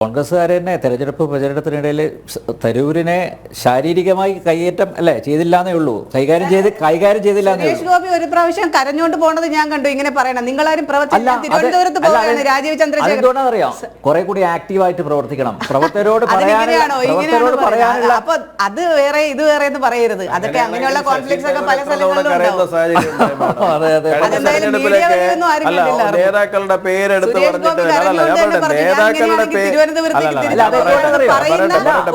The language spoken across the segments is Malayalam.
കോൺഗ്രസ്സുകാർ തന്നെ തെരഞ്ഞെടുപ്പ് പ്രചരണത്തിനിടയിൽ തരൂരിനെ ശാരീരികമായി കൈയേറ്റം അല്ലേ ചെയ്തില്ലാന്നേ ഉള്ളൂ, കൈകാര്യം ചെയ്തില്ല. സുരേഷ് ഗോപി ഒരു പ്രാവശ്യം കരഞ്ഞുകൊണ്ട് പോണത് ഞാൻ കണ്ടു. ഇങ്ങനെ പറയണം, നിങ്ങളാരും തിരുവനന്തപുരത്ത് പോവുകയാണ് രാജീവ് ചന്ദ്രശേഖരൻ. അറിയാം, കുറെ കൂടി ആക്റ്റീവായിട്ട് പ്രവർത്തിക്കണം, പ്രവർത്തകരോട് പറയാനുള്ള. അപ്പൊ അത് വേറെ ഇത് വേറെ എന്ന് പറയരുത്. അതൊക്കെ അങ്ങനെയുള്ള കോൺഫ്ലിക്ട്സ് ഒക്കെ പല സ്ഥലങ്ങളിലും നേതാക്കളുടെ പേരെടുത്ത്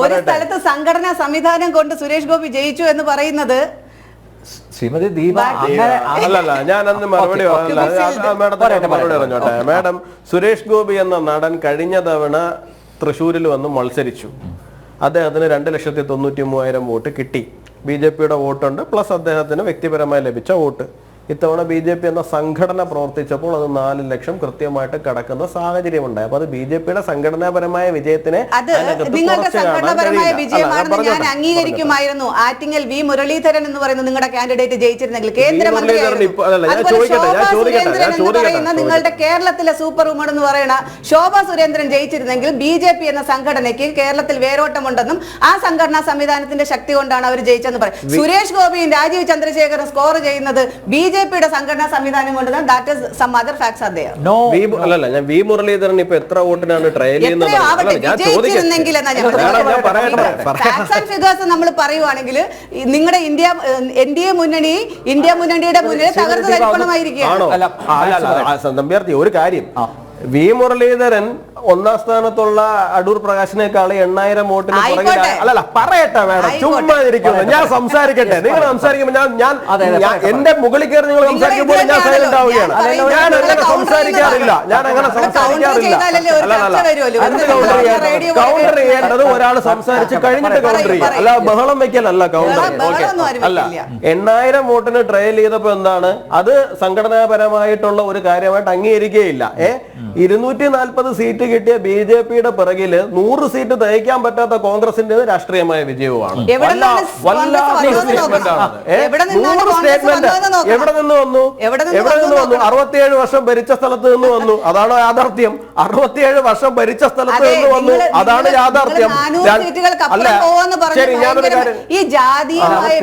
ഒരു സ്ഥലത്ത് സംഘടനാ സംവിധാനം കൊണ്ട് സുരേഷ് ഗോപി ജയിച്ചു എന്ന് പറയുന്നത് ശ്രീമതി ദീപ അല്ലല്ല, ഞാനന്ന് മറുപടി പറഞ്ഞോട്ടെ. മാഡം, സുരേഷ് ഗോപി എന്ന നടൻ കഴിഞ്ഞ തവണ തൃശ്ശൂരിൽ വന്ന് മത്സരിച്ചു. അദ്ദേഹത്തിന് 2,93,000 വോട്ട് കിട്ടി. BJPയുടെ വോട്ടുണ്ട്, പ്ലസ് അദ്ദേഹത്തിന് വ്യക്തിപരമായി ലഭിച്ച വോട്ട്. ഇത്തവണ BJP എന്ന സംഘടന പ്രവർത്തിച്ചപ്പോൾ അത് 4 ലക്ഷം കൃത്യമായിട്ട് കടക്കുന്ന സാഹചര്യം ഉണ്ടായി. അപ്പൊ അത് BJPയുടെ സംഘടനാപരമായ വിജയത്തിനെ നിങ്ങളുടെ സംഘടനാപരമായ വിജയമാണെന്ന് ഞാൻ അംഗീകരിക്കുമായിരുന്നു. ആറ്റിങ്ങൽ വി മുരളീധരൻ എന്ന് പറയുന്ന നിങ്ങളുടെ കാൻഡിഡേറ്റ് ജയിച്ചിരുന്നെങ്കിൽ കേന്ദ്രമന്ത്രി നിങ്ങളുടെ കേരളത്തിലെ സൂപ്പർ വുമൺ എന്ന് പറയുന്ന ശോഭാ സുരേന്ദ്രൻ ജയിച്ചിരുന്നെങ്കിൽ BJP എന്ന സംഘടനയ്ക്ക് കേരളത്തിൽ വേരോട്ടമുണ്ടെന്നും ആ സംഘടനാ സംവിധാനത്തിന്റെ ശക്തി കൊണ്ടാണ് അവർ ജയിച്ചെന്ന് പറയും. സുരേഷ് ഗോപിയും രാജീവ് ചന്ദ്രശേഖരൻ സ്കോർ ചെയ്യുന്നത് BJPയുടെ സംഘടനാ സംവിധാനം കൊണ്ട് that is some other facts are there. അല്ലല്ല, ഞാൻ വി മുരളീധരൻ ഇപ്പൊ എത്ര വോട്ടിനാണ് ട്രയൽ ചെയ്യുന്നത് നമ്മൾ പറയുവാണെങ്കിൽ നിങ്ങളുടെ ഇന്ത്യ മുന്നണിയുടെ മുന്നിൽ തകർത്ത് തരിപ്പണമായിരിക്കുകയാണ്. ഒരു കാര്യം, വി മുരളീധരൻ ഒന്നാം സ്ഥാനത്തുള്ള അടൂർ പ്രകാശിനേക്കാൾ 8,000 വോട്ടിന് അല്ലല്ല പറയട്ടെ മാഡം, ചുമ്മാ ഇരിക്കുന്നു. ഞാൻ സംസാരിക്കട്ടെ, നിങ്ങൾ സംസാരിക്കുമ്പോൾ ഞാൻ എന്റെ മുകളിൽ കയറി നിങ്ങൾ സംസാരിക്കുമ്പോൾ ഞാൻ സൈലന്റ് ആവുകയാണ്. ഞാൻ അങ്ങനെ സംസാരിക്കാറില്ല. കൗണ്ടർ ചെയ്യേണ്ടത് ഒരാൾ സംസാരിച്ച് കഴിഞ്ഞിട്ട് കൗണ്ടർ ചെയ്യുക, അല്ല ബഹളം വെക്കലല്ല കൗണ്ടർ. അല്ല, 8,000 വോട്ടിന് ട്രയൽ ചെയ്തപ്പോ എന്താണ് അത് സംഘടനാപരമായിട്ടുള്ള ഒരു കാര്യമായിട്ട് അംഗീകരിക്കുകയില്ല. 240 സീറ്റ് കിട്ടിയ BJPയുടെ പിറകില് 100 സീറ്റ് തയ്ക്കാൻ പറ്റാത്ത കോൺഗ്രസിന്റെ രാഷ്ട്രീയമായ വിജയവുമാണ്. 100 സ്റ്റേറ്റ്മെന്റ് എവിടെ നിന്ന് വന്നു? 67 വർഷം ഭരിച്ച സ്ഥലത്ത് നിന്ന് വന്നു. അതാണോ യാഥാർത്ഥ്യം? 67 വർഷം ഭരിച്ച സ്ഥലത്ത് നിന്ന് വന്നു, അതാണ് യാഥാർത്ഥ്യം. അല്ല ശരി, ഞാനൊരു കാര്യം, ഈ ജാതീയമായ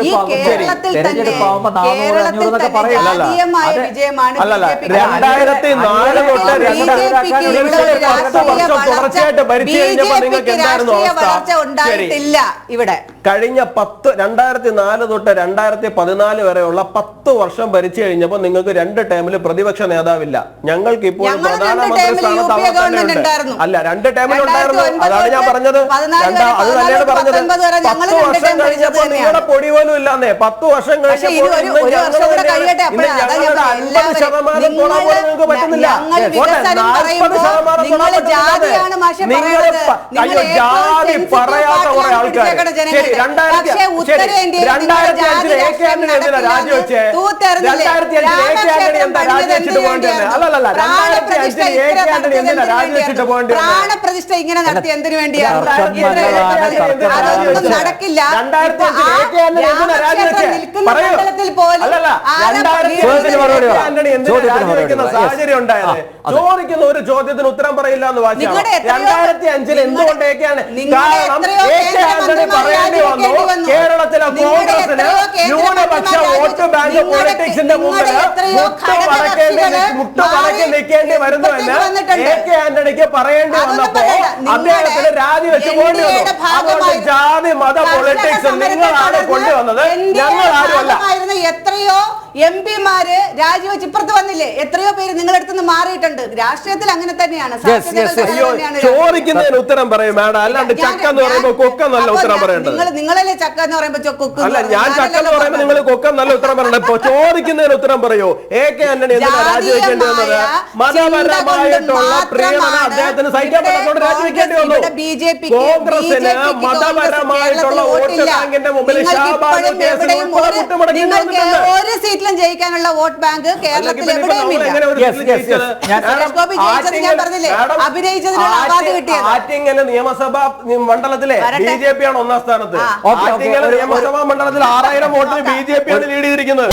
ഈ കേരളത്തിൽ തന്നെ ജാതീയമായ വിജയമാണ്. അല്ലല്ല, 2004 തൊട്ട് തുടർച്ചയായിട്ട് ഭരിച്ചു കഴിഞ്ഞപ്പോൾ നിങ്ങൾക്ക് എന്തായിരുന്നു അവസ്ഥ? ഇവിടെ കഴിഞ്ഞ 2004 തൊട്ട് 2014 വരെയുള്ള 10 വർഷം ഭരിച്ചു കഴിഞ്ഞപ്പോൾ നിങ്ങൾക്ക് 2 ടേമിൽ പ്രതിപക്ഷ നേതാവില്ല. ഞങ്ങൾക്ക് ഇപ്പോൾ പ്രധാനമന്ത്രി സ്ഥാനത്ത് അവർ തന്നെയുണ്ട്. അല്ല, 2 ടേമിൽ ഉണ്ടായിരുന്നു. അതാണ് ഞാൻ പറഞ്ഞത്. അത് തന്നെയാണ് പറഞ്ഞത്. 10 വർഷം കഴിഞ്ഞപ്പോൾ നിങ്ങളുടെ പൊടി പോലും ഇല്ലാന്നേ. 10 വർഷം കഴിഞ്ഞപ്പോൾ 50% നിങ്ങൾക്ക് പറ്റുന്നില്ല. 40% ജാതി പറയാത്ത കുറെ ആൾക്കാർ. ശരി, 2005 എന്തിനാ രാജിവെച്ചേ? 2005 എന്താ രാജിവെച്ചിട്ട് പോകേണ്ടി വന്നത്? അല്ലല്ല, 2005 എന്തിനാ രാജിവെച്ചിട്ട് പോകേണ്ടി വന്നത്? പ്രാണപ്രതിഷ്ഠ ഇങ്ങനെ നടത്തി എന്തിനു വേണ്ടിയാണ്? നടക്കില്ല. 2005 സാഹചര്യം ഉണ്ടായത്. ചോദിക്കുന്ന ഒരു ചോദ്യത്തിന് ഉത്തരം പറയില്ല എന്ന് വായിച്ചാണ്. 2005 എന്തുകൊണ്ടൊക്കെയാണ്? കാരണം ആന്റണി പറയേണ്ടി വന്നു കേരളത്തിലെ കോൺഗ്രസിന് ന്യൂനപക്ഷ വോട്ട് ബാങ്ക് പൊളിറ്റിക്സിന്റെ മുമ്പിൽ മുട്ടുമടക്കി നിൽക്കേണ്ടി വരുന്നുവെന്ന് ആന്റണിക്ക് പറയേണ്ടി വന്നപ്പോ അദ്ദേഹത്തിന് രാജിവെച്ച് പോകേണ്ടി വന്നു. അതുകൊണ്ട് ജാതി മത പൊളിറ്റിക്സ് നിങ്ങളാണ് കൊണ്ടുവന്നത്, ഞങ്ങൾ ആരുമല്ല. എത്രയോ MP-മാര് രാജിവെച്ച് ഇപ്പുറത്ത് വന്നില്ലേ? എത്രയോ പേര് നിങ്ങളുടെ അടുത്ത് നിന്ന് മാറിയിട്ടുണ്ട്. രാഷ്ട്രീയത്തിൽ അങ്ങനെ തന്നെയാണ്. ചോദിക്കുന്നതിന് ഉത്തരം പറയും മാഡം, അല്ലാണ്ട് ചക്ക എന്ന് പറയുമ്പോൾ കൊക്ക നല്ല ഉത്തരം പറയേണ്ടത്. നിങ്ങളല്ലേ ചക്ക എന്ന് പറയുമ്പോൾ കൊക്ക്? അല്ല, ഞാൻ ചക്ക എന്ന് പറയുമ്പോൾ നിങ്ങൾ കൊക്ക നല്ല ഉത്തരം പറയണ്ട. ഇപ്പൊ ചോദിക്കുന്നതിന് ഉത്തരം പറയൂ. ആന്റണി എന്തിനാ രാജിവെക്കേണ്ടി വന്നത്? മതപരമായിട്ടുള്ള പ്രീണന അദ്ദേഹത്തിന് സഹിക്കാൻ പറ്റാത്തതുകൊണ്ട് രാജിവെക്കേണ്ടി വന്നു. കോൺഗ്രസിന് മതപരമായിട്ടുള്ള വോട്ട് ബാങ്കിന്റെ മുമ്പിൽ ഒരു സീറ്റിലും ജയിക്കാനുള്ള വോട്ട് ബാങ്ക് കേരളത്തിൽ എവിടെയും ഇല്ല. ആറ്റിങ്ങൽ നിയമസഭാ മണ്ഡലത്തിലെ BJP ആണ് 1ാം സ്ഥാനത്ത്. ആറ്റിങ്ങൽ നിയമസഭാ മണ്ഡലത്തിൽ 6000 വോട്ടിന് BJP ആണ് ലീഡ് ചെയ്തിരിക്കുന്നത്.